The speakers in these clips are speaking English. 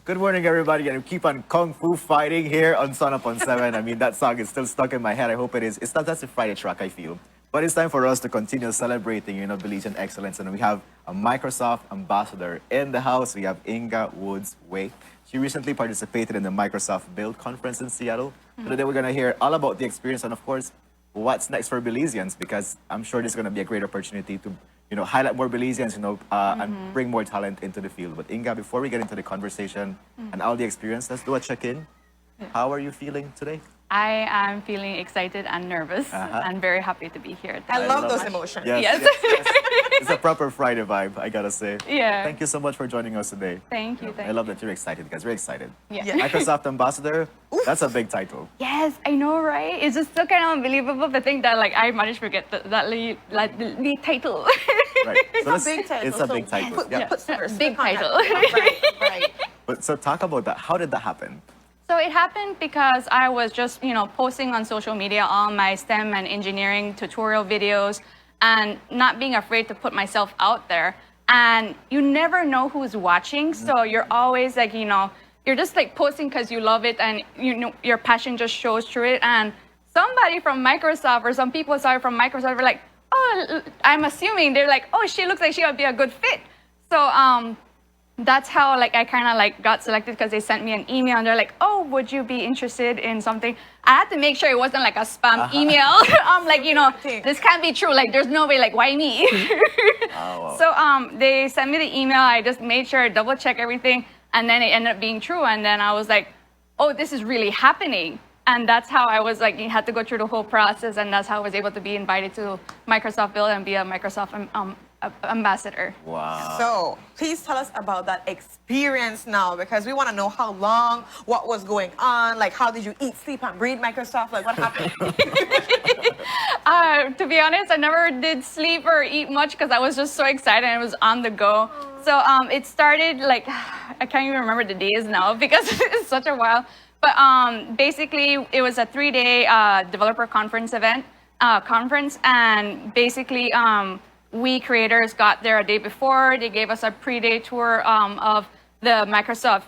Good morning, everybody, and keep on kung fu fighting here on Sunup on 7. I mean, that song is still stuck in my head. I hope it is. It's not that's a Friday track, I feel. But it's time for us to continue celebrating, Belizean excellence. And we have a Microsoft ambassador in the house. We have Inga Woods-Waight. She recently participated in the Microsoft Build conference in Seattle. So today we're going to hear all about the experience and, of course, what's next for Belizeans, because I'm sure this is going to be a great opportunity to highlight more Belizeans, and bring more talent into the field. But Inga, before we get into the conversation and all the experience, let's do a check-in. How are you feeling today? I am feeling excited and nervous and very happy to be here. I love those emotions. Yes. It's a proper Friday vibe, I gotta say. Yeah. Thank you so much for joining us today. Thank you. I love that you're excited, guys. We're excited. Yeah. Microsoft Ambassador, that's a big title. Yes, I know, right? It's just so kind of unbelievable to think that I managed to get that lead title. Right. It's a big title. It's a big title. Big title. Right. But so talk about that. How did that happen? So it happened because I was just, posting on social media all my STEM and engineering tutorial videos and not being afraid to put myself out there. And you never know who's watching. So you're always like, you're just like posting because you love it and your passion just shows through it. And somebody from Microsoft or some people saw it from Microsoft were like, oh, I'm assuming they're like, oh, she looks like she would be a good fit. So that's how I kind of got selected, because they sent me an email and they're like, oh, would you be interested in something? I had to make sure it wasn't like a spam email. I'm like, this can't be true. Like, there's no way, like, why me? Wow. So they sent me the email. I just made sure I double check everything. And then it ended up being true. And then I was like, oh, this is really happening. And that's how I was like, you had to go through the whole process. And that's how I was able to be invited to Microsoft Build and be a Microsoft ambassador. Wow. So please tell us about that experience now, because we want to know how long, what was going on, like how did you eat, sleep, and breathe Microsoft? Like what happened? To be honest, I never did sleep or eat much because I was just so excited and it was on the go. So it started I can't even remember the days now because it's such a while. But basically, it was a 3-day developer conference and basically we creators got there a day before. They gave us a pre-day tour of the Microsoft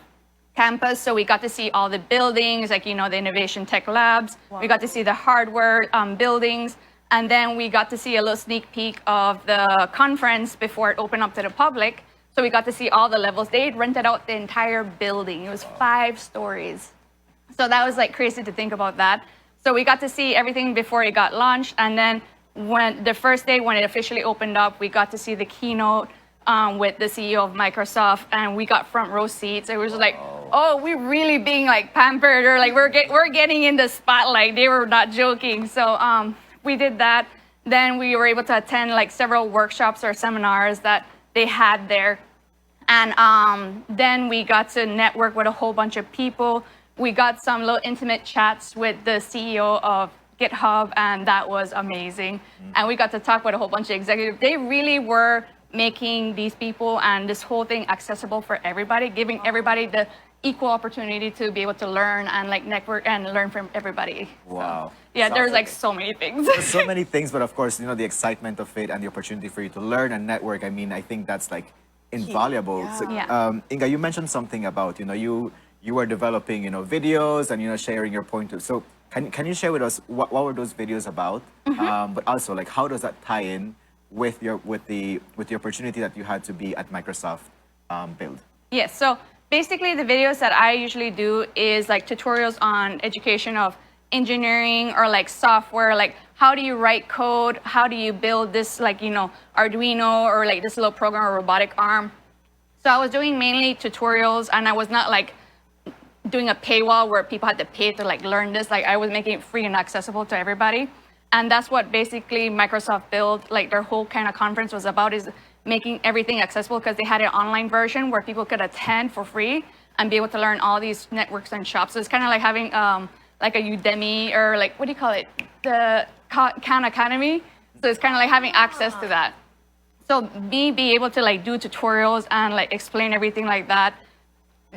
campus. So we got to see all the buildings, the Innovation Tech Labs. Wow. We got to see the hardware buildings. And then we got to see a little sneak peek of the conference before it opened up to the public. So we got to see all the levels. They had rented out the entire building. It was 5 stories. So that was crazy to think about that. So we got to see everything before it got launched. And then when the first day, when it officially opened up, we got to see the keynote with the CEO of Microsoft, and we got front row seats. It was like, oh, we're really being pampered, or we're getting in the spotlight. They were not joking. So we did that. Then we were able to attend several workshops or seminars that they had there. And then we got to network with a whole bunch of people. We got some little intimate chats with the CEO of GitHub, and that was amazing. And we got to talk with a whole bunch of executives. They really were making these people and this whole thing accessible for everybody, giving everybody the equal opportunity to be able to learn and network and learn from everybody. Wow. So, yeah, there's so many things. There's so many things, but of course, the excitement of it and the opportunity for you to learn and network. I mean, I think that's invaluable. Yeah. So, Inga, you mentioned something about, you were developing, videos and, sharing your point of. So can you share with us what were those videos about? But also, how does that tie in with the opportunity that you had to be at Microsoft Build? Yes. So basically, the videos that I usually do is tutorials on education of engineering or software, how do you write code, how do you build this Arduino or this little program or robotic arm. So I was doing mainly tutorials, and I was not doing a paywall where people had to pay to learn this. I was making it free and accessible to everybody. And that's what basically Microsoft Build, their whole kind of conference was about, is making everything accessible, because they had an online version where people could attend for free and be able to learn all these networks and shops. So it's kind of like having a Udemy, or what do you call it? The Khan Academy. So it's kind of like having access to that. So me being able to do tutorials and explain everything like that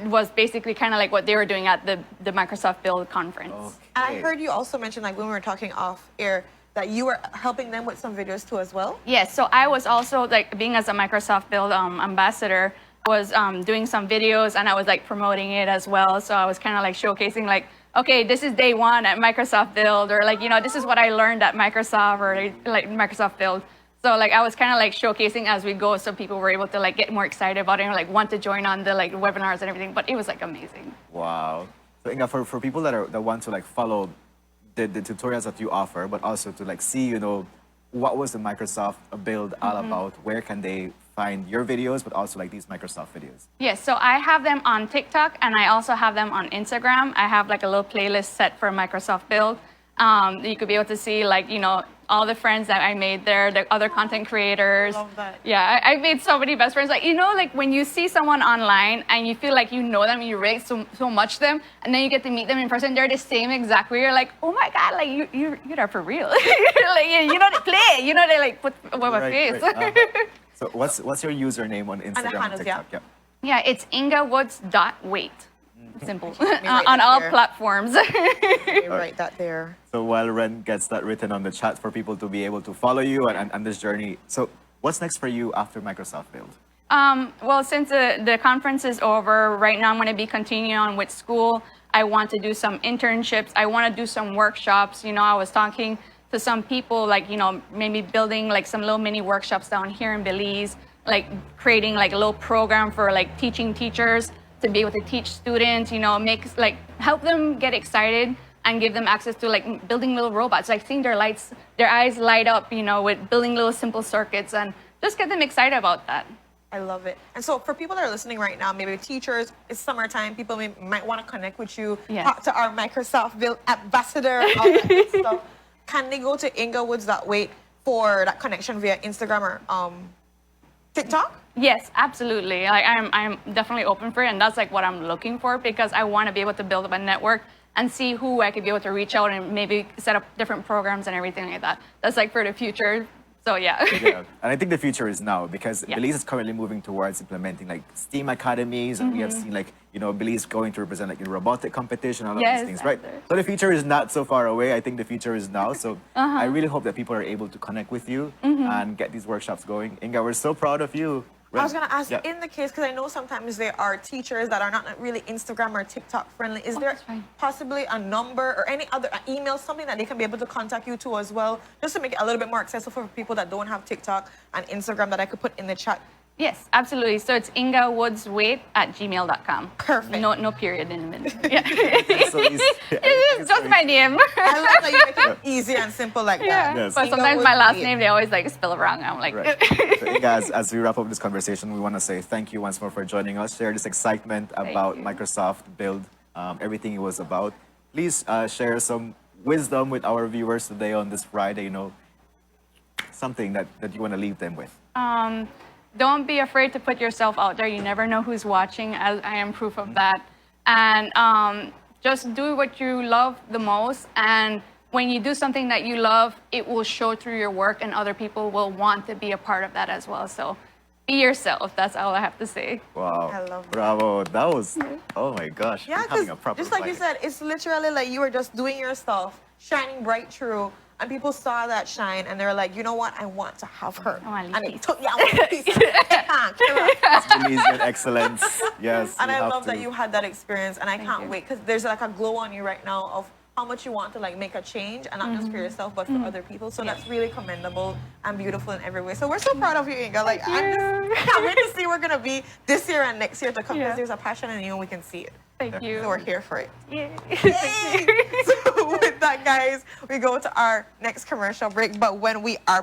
was basically kind of what they were doing at the Microsoft Build conference. Okay. And I heard you also mention, when we were talking off air, that you were helping them with some videos too as well? Yes, so I was also being as a Microsoft Build ambassador, was doing some videos and I was like promoting it as well. So I was kind of like showcasing like, okay, this is day one at Microsoft Build, or like, you know, this is what I learned at Microsoft, or like Microsoft Build. So like I was kind of like showcasing as we go, so people were able to like get more excited about it and like want to join on the like webinars and everything. But it was like amazing. Wow. So Inga, for people that want to like follow the tutorials that you offer, but also to like see, you know, what was the Microsoft Build all about, where can they find your videos, but also like these Microsoft videos? Yes, so I have them on TikTok and I also have them on Instagram. I have like a little playlist set for Microsoft Build. You could be able to see like, you know, all the friends that I made there, the other content creators. Love that. Yeah, I made so many best friends. Like, you know, like when you see someone online and you feel like you know them, you rate so much them, and then you get to meet them in person, they're the same exact way. You're like, oh my God, like you're there for real. Like, you know, they play, you know, they like put a face. Right. So what's your username on Instagram and handles, TikTok? yeah. Yeah, it's Inga Woods-Waight. Simple. write On that all there. platforms. Let me write that there. So while Ren gets that written on the chat for people to be able to follow you and this journey, so what's next for you after Microsoft Build? Well, since the conference is over, right now I'm going to be continuing on with school. I want to do some internships. I want to do some workshops. You know, I was talking to some people, like, you know, maybe building like some little mini workshops down here in Belize, like creating like a little program for like teaching teachers to be able to teach students, you know, help them get excited and give them access to like building little robots, like seeing their eyes light up, you know, with building little simple circuits, and just get them excited about that. I love it. And so for people that are listening right now, maybe teachers, it's summertime, people might want to connect with you, Yes. talk to our Microsoft Build ambassador, all that good stuff. Can they go to Inga Woods-Waight for that connection via Instagram or TikTok? Yes, absolutely. Like I'm definitely open for it, and that's like what I'm looking for, because I want to be able to build up a network and see who I could be able to reach out and maybe set up different programs and everything like that. That's like for the future. So yeah. Yeah. And I think the future is now, because Yeah. Belize is currently moving towards implementing like STEAM academies, and we have seen like, you know, Belize going to represent like in robotic competition, all of Yes, these things, right? Arthur. So the future is not so far away. I think the future is now. So I really hope that people are able to connect with you and get these workshops going. Inga, we're so proud of you. I was going to ask, Yeah. in the case, because I know sometimes there are teachers that are not really Instagram or TikTok friendly. Is there that's fine. possibly a number or any other email, something that they can be able to contact you to as well, just to make it a little bit more accessible for people that don't have TikTok and Instagram that I could put in the chat? Yes, absolutely. So it's ingawoodswaight@gmail.com. Perfect. No period in the middle. Yeah. So easy. It's just my name. I love that you make it easy and simple like that. Yes. But Inga sometimes my last Woods-Waight. name, they always like spell it wrong. I'm like, Right. So, Inga, as we wrap up this conversation, we want to say thank you once more for joining us, share this excitement about you. Microsoft Build, everything it was about. Please share some wisdom with our viewers today on this Friday, you know, something that you want to leave them with. don't be afraid to put yourself out there. You never know who's watching, as I am proof of that. And just do what you love the most. And when you do something that you love, it will show through your work, and other people will want to be a part of that as well. So be yourself. That's all I have to say. Wow. I love that. Bravo. That was, oh my gosh. Yeah, we're having because a proper just like you Friday. said, it's literally like you were just doing your stuff, shining bright through, and people saw that shine, and they were like, you know what, I want to have her. I want a And piece. it took you, I want a piece. Belize in excellence. Yes. And we I have love to. that you had that experience, and I can't you. wait, because there's like a glow on you right now of how much you want to like make a change, and not just for yourself, but for other people. So that's really commendable and beautiful in every way. So we're so proud of you, Inga. Like, I can't wait to see where we're gonna be this year and next year to come, because Yeah. there's a passion in you, and we can see it. Thank you. So we're here for it. Yeah. So with that, guys, we go to our next commercial break. But when we are